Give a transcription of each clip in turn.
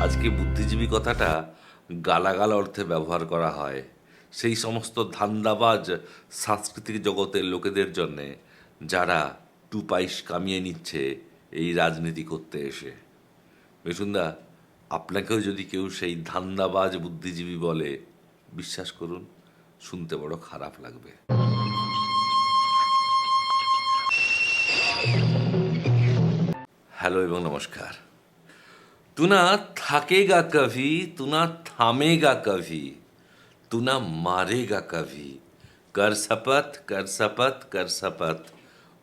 আজকে বুদ্ধিজীবী কথাটা গালাগাল অর্থে ব্যবহার করা হয় সেই সমস্ত ধান্দাবাজ সাংস্কৃতিক জগতের লোকেদের জন্যে যারা টু পাইস কামিয়ে নিচ্ছে এই রাজনীতি করতে এসে। মিঠুনদা, আপনাকেও যদি কেউ সেই ধান্দাবাজ বুদ্ধিজীবী বলে, বিশ্বাস করুন শুনতে বড় খারাপ লাগবে। হ্যালো এবং নমস্কার। तू ना थकेगा कभी, तू ना थामेगा कभी, तू ना मारेगा कभी, कर शपथ कर शपथ कर शपथ,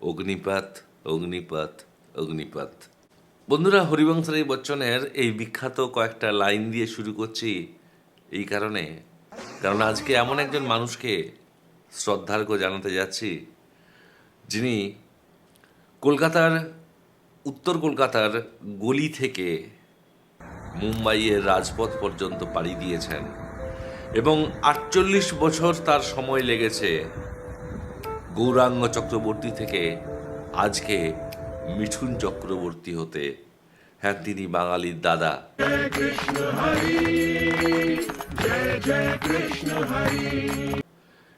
অগ্নিপথ অগ্নিপথ অগ্নিপথ। বন্ধুরা, হরিবংশ বচ্চনের এই বিখ্যাত কয়েকটা লাইন দিয়ে শুরু করছি এই কারণ আজকে এমন একজন মানুষকে শ্রদ্ধার্ঘ্য জানাতে যাচ্ছি যিনি কলকাতার উত্তর কলকাতার গলি থেকে মুম্বাইয়ের রাজপথ পর্যন্ত পাড়ি দিয়েছেন এবং 48 বছর তার সময় লেগেছে গৌরাঙ্গ চক্রবর্তী থেকে আজকে মিঠুন চক্রবর্তী হতে। হ্যাঁ, তিনি বাঙালির দাদা।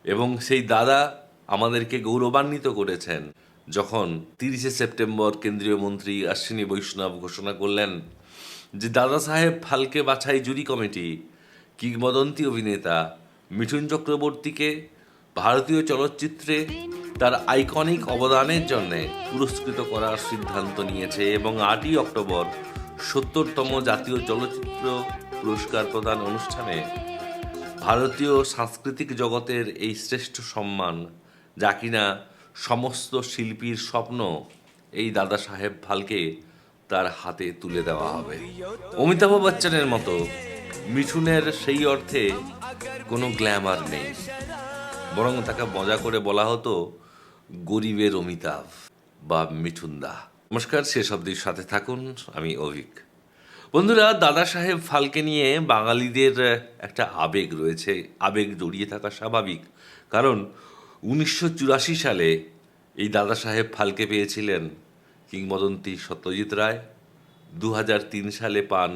এবং সেই দাদা আমাদেরকে গৌরবান্বিত করেছেন যখন 30শে সেপ্টেম্বর কেন্দ্রীয় মন্ত্রী অশ্বিনী বৈষ্ণব ঘোষণা করলেন যে দাদা সাহেব ফালকে বাছাই জুরি কমিটি কিংবদন্তি অভিনেতা মিঠুন চক্রবর্তীকে ভারতীয় চলচ্চিত্রে তার আইকনিক অবদানের জন্য পুরস্কৃত করার সিদ্ধান্ত নিয়েছে এবং 8ই অক্টোবর 70তম জাতীয় চলচ্চিত্র পুরস্কার প্রদান অনুষ্ঠানে ভারতীয় সাংস্কৃতিক জগতের এই শ্রেষ্ঠ সম্মান, যা কিনা সমস্ত শিল্পীর স্বপ্ন, এই দাদা সাহেব ফালকে তার হাতে তুলে দেওয়া হবে। অমিতাভ বচ্চনের মতো মিঠুনের সেই অর্থে কোনো গ্ল্যামার নেই, বরং তাকে মজা করে বলা হতো গরিবের অমিতাভ বা মিঠুনদা। নমস্কার, শেষ অবধির সাথে থাকুন, আমি অভিক। বন্ধুরা, দাদা সাহেব ফালকে নিয়ে বাঙালিদের একটা আবেগ রয়েছে, আবেগ জড়িয়ে থাকা স্বাভাবিক, কারণ 1984 সালে এই দাদা সাহেব ফালকে পেয়েছিলেন কিংবদন্তি সত্যজিৎ রায়, 2003 সালে পান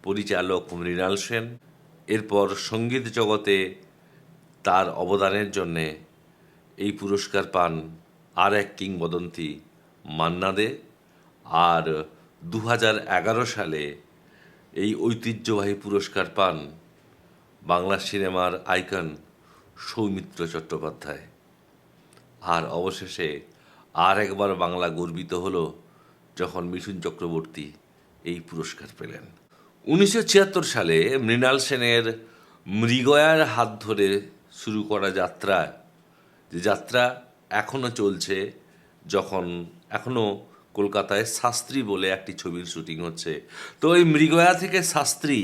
পরিচালক মৃণাল সেন, এরপর সঙ্গীত জগতে তার অবদানের জন্যে এই পুরস্কার পান আর এক কিংবদন্তি মান্না দে, আর 2011 সালে এই ঐতিহ্যবাহী পুরস্কার পান বাংলা সিনেমার আইকন সৌমিত্র চট্টোপাধ্যায়। আর অবশেষে আর একবার বাংলা গর্বিত হলো যখন মিঠুন চক্রবর্তী এই পুরস্কার পেলেন। 1976 সালে মৃণাল সেনের মৃগয়ার হাত ধরে শুরু করা যাত্রা, যে যাত্রা এখনও চলছে, যখন এখনও কলকাতায় শাস্ত্রী বলে একটি ছবির শুটিং হচ্ছে। তো এই মৃগয়া থেকে শাস্ত্রী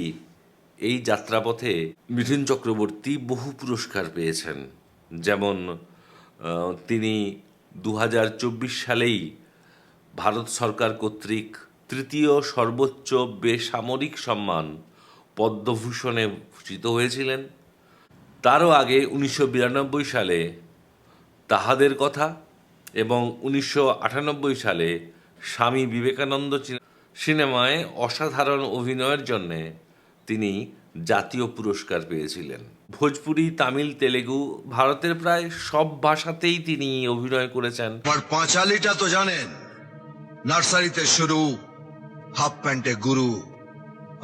এই যাত্রাপথে মিঠুন চক্রবর্তী বহু পুরস্কার পেয়েছেন। যেমন তিনি 2024 সালেই ভারত সরকার কর্তৃক তৃতীয় সর্বোচ্চ বেসামরিক সম্মান পদ্মভূষণে ভূষিত হয়েছিলেন। তারও আগে 1992 সালে তাহাদের কথা এবং 1998 সালে স্বামী বিবেকানন্দ সিনেমায় অসাধারণ অভিনয়ের জন্যে তিনি জাতীয় পুরস্কার পেয়েছিলেন। ভোজপুরি, তামিল, তেলেগু, ভারতের প্রায় সব ভাষাতেই তিনি অভিনয় করেছেন। পাঁচালিটা তো জানেন, নার্সারিতে শুরু, হাফ প্যান্টে গুরু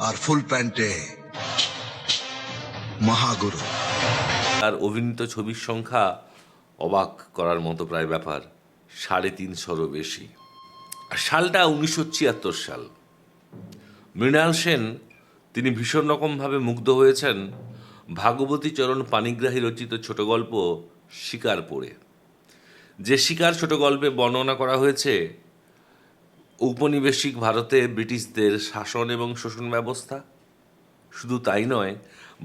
আর ফুল প্যান্টে মহাগুরু। আর অভিনীত ছবির সংখ্যা অবাক করার মতো, প্রায় ব্যাপার 350-রও বেশি। সালটা 1976 সাল। মৃণাল সেন তিনি ভীষণ রকমভাবে মুগ্ধ হয়েছেন ভাগবতী চরণ পাণিগ্রাহী রচিত ছোট গল্প শিকার পড়ে। যে শিকার ছোট গল্পে বর্ণনা করা হয়েছে ঔপনিবেশিক ভারতে ব্রিটিশদের শাসন এবং শোষণ ব্যবস্থা, শুধু তাই নয়,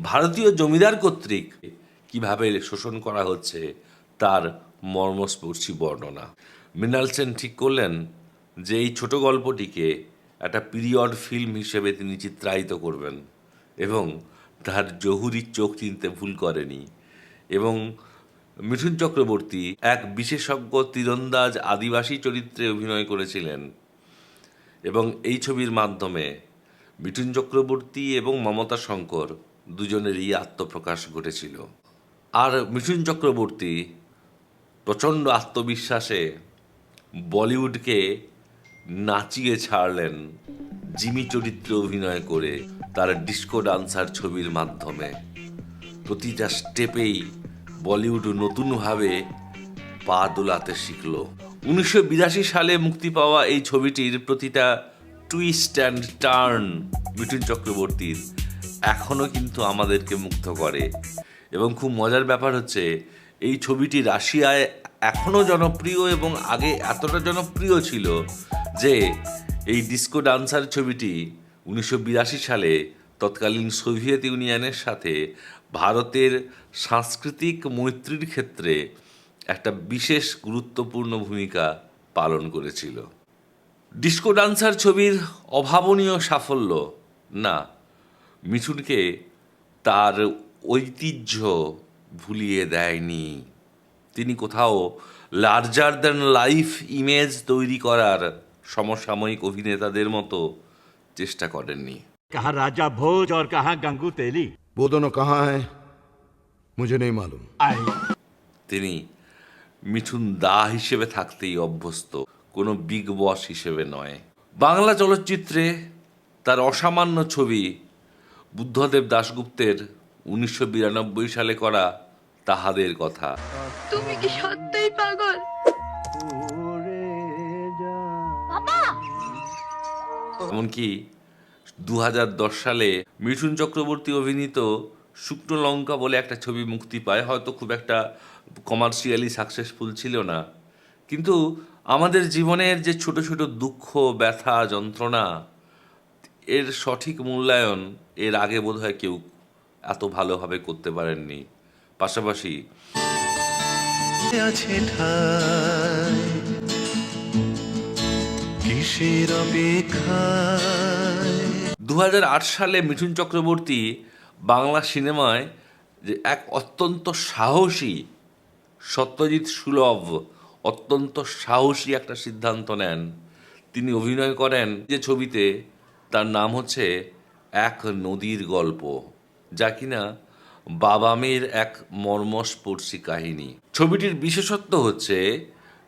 ভারতীয় জমিদার কর্তৃক কিভাবে শোষণ করা হচ্ছে তার মর্মস্পর্শী বর্ণনা। মৃণাল সেন ঠিক করলেন যে এই ছোট গল্পটিকে একটা পিরিয়ড ফিল্ম হিসেবে তিনি চিত্রায়িত করবেন, এবং তার জহুরির চোখ চিনতে ভুল করেনি। এবং মিঠুন চক্রবর্তী এক বিশেষজ্ঞ তীরন্দাজ আদিবাসী চরিত্রে অভিনয় করেছিলেন এবং এই ছবির মাধ্যমে মিঠুন চক্রবর্তী এবং মমতা শঙ্কর দুজনেরই আত্মপ্রকাশ ঘটেছিল। আর মিঠুন চক্রবর্তী প্রচণ্ড আত্মবিশ্বাসে বলিউডকে নাচিয়ে ছাড়লেন জিমি চরিত্রে অভিনয় করে তার ডিস্কো ডান্সার ছবির মাধ্যমে। প্রতিটা স্টেপেই বলিউড নতুনভাবে পা দোলাতে শিখল। 1982 সালে মুক্তি পাওয়া এই ছবিটির প্রতিটা টুইস্ট অ্যান্ড টার্ন মিঠুন চক্রবর্তীর এখনও কিন্তু আমাদেরকে মুগ্ধ করে। এবং খুব মজার ব্যাপার হচ্ছে, এই ছবিটি রাশিয়ায় এখনও জনপ্রিয় এবং আগে এতটা জনপ্রিয় ছিল যে এই ডিস্কো ডান্সার ছবিটি 1982 সালে তৎকালীন সোভিয়েত ইউনিয়নের সাথে ভারতের সাংস্কৃতিক মৈত্রীর ক্ষেত্রে একটা বিশেষ গুরুত্বপূর্ণ ভূমিকা পালন করেছিল। ডিস্কো ডান্সার ছবির অভাবনীয় সাফল্য না মিঠুনকে তার ঐতিহ্য ভুলিয়ে দেয়নি। তিনি কোথাও লার্জার দ্যান লাইফ ইমেজ তৈরি করার সমসাময়িক অভিনেতাদের মতো চেষ্টা করেননি। कहाँ राजा भोज और कहाँ गंगू तेली वो दोनों कहाँ हैं मुझे नहीं मालूम। आई তিনি মিঠুন দা হিসেবে থাকতেই অভ্যস্ত, কোনো বিগ বস হিসেবে নয়। বাংলা চলচ্চিত্রে তার অসামান্য ছবি বুদ্ধদেব দাশগুপ্তের 1992 সালে করা তাহাদের কথা, তুমি কি সত্যিই পাগল? এমনকি 2010 সালে মিঠুন চক্রবর্তী অভিনীত শুকনো লঙ্কা বলে একটা ছবি মুক্তি পায়। হয়তো খুব একটা কমার্শিয়ালি সাকসেসফুল ছিল না, কিন্তু আমাদের জীবনের যে ছোট ছোট দুঃখ, ব্যথা, যন্ত্রণা, এর সঠিক মূল্যায়ন এর আগে বোধহয় কেউ এত ভালোভাবে করতে পারেননি। পাশাপাশি আছে ঠাই কিসের অপেক্ষায় 2008 সালে মিঠুন চক্রবর্তী বাংলা সিনেমায় যে এক অত্যন্ত সাহসী, সত্যজিৎ সুলভ অত্যন্ত সাহসী একটা সিদ্ধান্ত নেন। তিনি অভিনয় করেন যে ছবিতে, তার নাম হচ্ছে এক নদীর গল্প, যা কিনা বাবা মেয়ের এক মর্মস্পর্শী কাহিনী। ছবিটির বিশেষত্ব হচ্ছে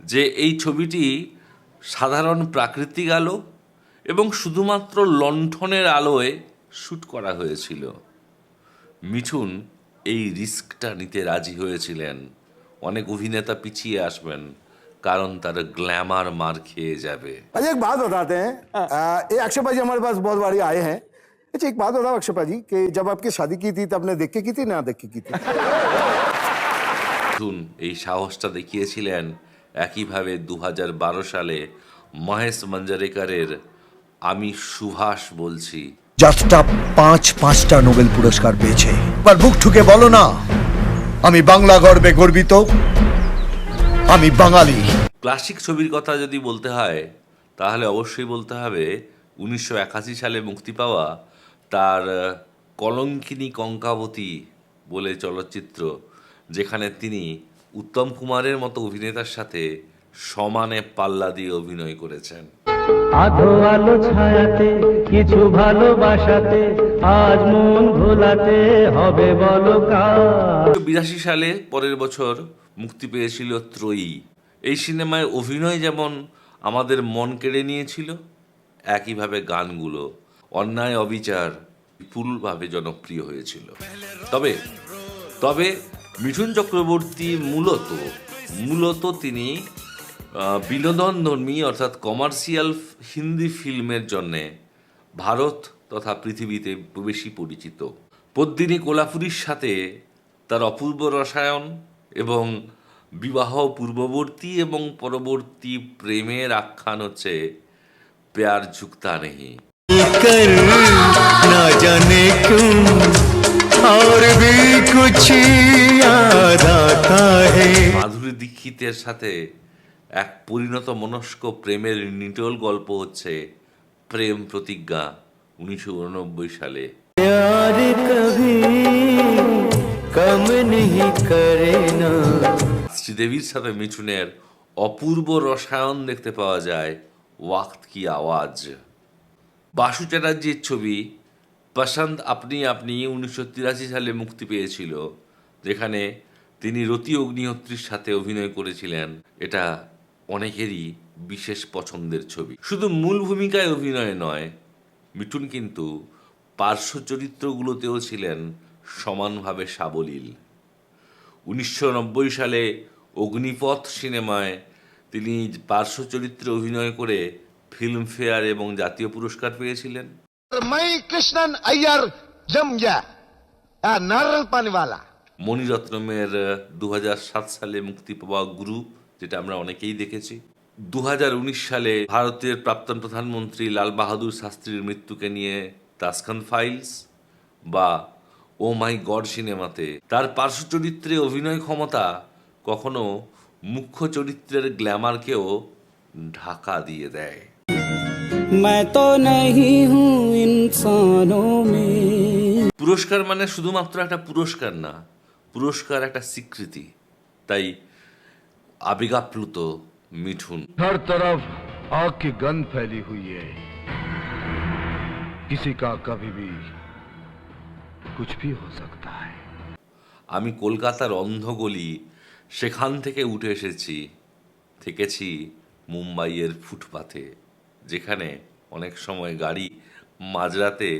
যে এই ছবিটি সাধারণ প্রাকৃতিক আলো এবং শুধুমাত্র লণ্ঠনের আলোয় শ্যুট করা হয়েছিল। মিঠুন এই রিস্কটা নিতে রাজি হয়েছিলেন। অনেক অভিনেতা পিছিয়ে আসবেন কারণ তার গ্ল্যামার মার খেয়ে যাবে। अच्छा एक बात बताते हैं, ये अक्षय भाई हमारे पास बहुत बारी आए हैं। अच्छा एक बात बताओ अक्षय भाई कि जब आपकी शादी की थी तब आपने देख के की थी ना देख के की थी? মিঠুন এই সাহসটা দেখিয়েছিলেন একইভাবে 2012 সালে মহেশ মঞ্জরেকরের আমি সুভাষ বলছি যাত্রা পাঁচটা নোবেল পুরস্কার পেয়েছে। এবার বুক ঠুকে বলো না, আমি বাংলা গর্বে গর্বিত, আমি বাঙালি। ক্লাসিক ছবির কথা যদি বলতে হয় তাহলে অবশ্যই বলতে হবে 1981 সালে মুক্তি পাওয়া তার কলঙ্কিনী কঙ্কাবতী বলে চলচ্চিত্র, যেখানে তিনি উত্তম কুমারের মতো অভিনেতার সাথে সমানে পাল্লা দিয়ে অভিনয় করেছেন। আধো আলো ছায়াতে কিছু ভালোবাসাতে আজ মন ভোলাতে হবে বলো কার। 1982 সালে পরের বছর মুক্তি পেয়েছিল ত্রয়ী। এই সিনেমায় অভিনয় যেমন আমাদের মন কেড়ে নিয়েছিল, একইভাবে গানগুলো অন্যায় অবিচার বিপুলভাবে জনপ্রিয় হয়েছিল। তবে মিঠুন চক্রবর্তী মূলত তিনি বিনোদনধর্মী অর্থাৎ কমার্শিয়াল হিন্দি ফিল্মের জন্যে ভারত তথা পৃথিবীতে বেশি পরিচিত। পদ্মিনী কোলাপুরীর সাথে তার অপূর্ব রসায়ন এবং বিবাহ পূর্ববর্তী এবং পরবর্তী প্রেমের আখ্যান হচ্ছে প্যার ঝুকতা নেহি। कर ना जाने क्यों और भी कुछ याद आता है। মাধুরী দীক্ষিতের সাথে এক পরিণত মনস্ক প্রেমের নিটল গল্প হচ্ছে প্রেম প্রতিজ্ঞা 1989 সালে। प्यार कभी कम नहीं करे ना। শ্রীদেবীর সাথে মিঠুনের অপূর্ব রসায়ন দেখতে পাওয়া যায় ওয়াক্ত কি আওয়াজ। বাসু চ্যাটার্জির ছবি পসন্দ আপনি আপনি 1983 সালে মুক্তি পেয়েছিল, যেখানে তিনি রতি অগ্নিহোত্রীর সাথে অভিনয় করেছিলেন। এটা অনেকেরই বিশেষ পছন্দের ছবি। শুধু মূল ভূমিকায় অভিনয় নয়, মিঠুন কিন্তু পার্শ্ব চরিত্রগুলোতেও ছিলেন সমানভাবে সাবলীল। 1990 সালে অগ্নিপথ সিনেমায় তিনি পার্শ্ব চরিত্রে অভিনয় করে ফিল্মফেয়ার এবং জাতীয় পুরস্কার পেয়েছিলেন। मैं कृष्णन अय्यर जम गया नारल पानी वाला। মণিরত্নমের 2007 সালে মুক্তি পাওয়া গুরু, যেটা আমরা অনেকেই দেখেছি। 2019 সালে ভারতের প্রাক্তন প্রধানমন্ত্রী লাল বাহাদুর শাস্ত্রীর মৃত্যুকে নিয়ে তাসখান ফাইলস বা ও মাই গড সিনেমাতে তার পার্শ্ব চরিত্রে অভিনয় ক্ষমতা কখনো মুখ্য চরিত্রের গ্ল্যামারকেও ঢাকা দিয়ে দেয়। मैं तो नहीं हूँ इंसानों में। পুরস্কার মানে শুধুমাত্র একটা পুরস্কার না, পুরস্কার একটা স্বীকৃতি। তাই আবেগাপ্লুত মিঠুন। हर तरफ आग की गंध फैली हुई है, किसी का कभी भी कुछ भी हो सकता है। আমি কলকাতার অন্ধগলি, সেখান থেকে উঠে এসেছি, থেকেছি মুম্বাইয়ের ফুটপাথে, যেখানে অনেক সময় গাড়ি মাঝরাতে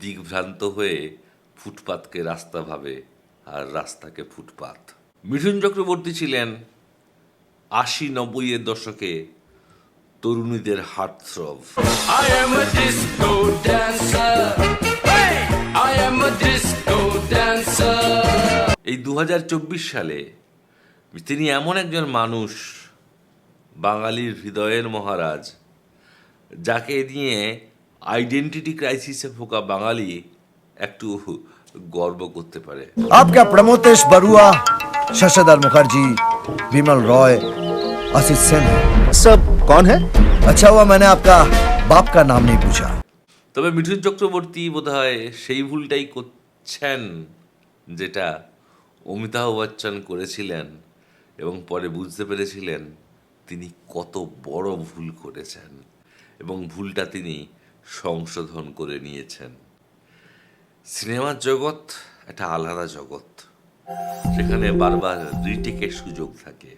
দিকভ্রান্ত হয়ে ফুটপাথকে রাস্তা ভাবে আর রাস্তাকে ফুটপাথ। মিঠুন চক্রবর্তী ছিলেন 80-90 এর দশকে তরুণীদের হার্টথ্রব। এই 2024 সালে তিনি এমন একজন মানুষ, বাঙালির হৃদয়ের মহারাজ, যাকে নিয়ে আইডেন্টিটি ক্রাইসিসে ভোগা বাঙালি একটু গর্ব করতে পারে। आपका प्रमोतेश बरुआ, शशधर मुखर्जी, विमल रॉय, आशीष सेन सब कौन है? अच्छा हुआ मैंने आपका बाप का नाम नहीं पूछा। তবে মিঠুন চক্রবর্তী বোধহয় সেই ভুলটাই করছেন যেটা অমিতাভ বচ্চন করেছিলেন এবং পরে বুঝতে পেরেছিলেন তিনি কত বড় ভুল করেছেন এবং ভুলটা তিনি সংশোধন করে নিয়েছেন। সিনেমার জগৎ একটা আলাদা জগৎ, সেখানে বারবার রিটেকের সুযোগ থাকে,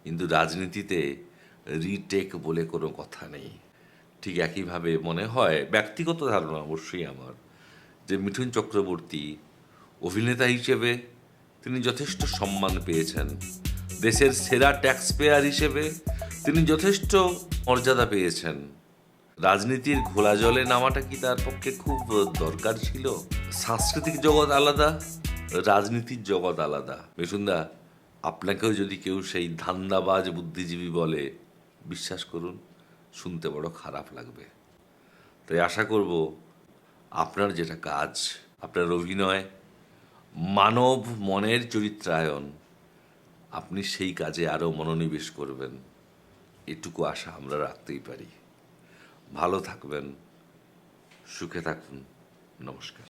কিন্তু রাজনীতিতে রিটেক বলে কোনো কথা নেই। ঠিক একইভাবে মনে হয়, ব্যক্তিগত ধারণা অবশ্যই আমার, যে মিঠুন চক্রবর্তী অভিনেতা হিসেবে তিনি যথেষ্ট সম্মান পেয়েছেন, দেশের সেরা ট্যাক্স পেয়ার হিসেবে তিনি যথেষ্ট মর্যাদা পেয়েছেন। রাজনীতির ঘোলা জলে নামাটা কি তার পক্ষে খুব দরকার ছিল? সাংস্কৃতিক জগৎ আলাদা, রাজনীতির জগৎ আলাদা। মিঠুনদা, আপনাকেও যদি কেউ সেই ধান্দাবাজ বুদ্ধিজীবী বলে, বিশ্বাস করুন শুনতে বড় খারাপ লাগবে। তাই আশা করব আপনার যেটা কাজ, আপনার অভিনয়, মানব মনের চরিত্রায়ন, আপনি সেই কাজে আরও মনোনিবেশ করবেন, এটুকু আশা আমরা রাখতেই পারি। ভালো থাকবেন, সুখে থাকুন, নমস্কার।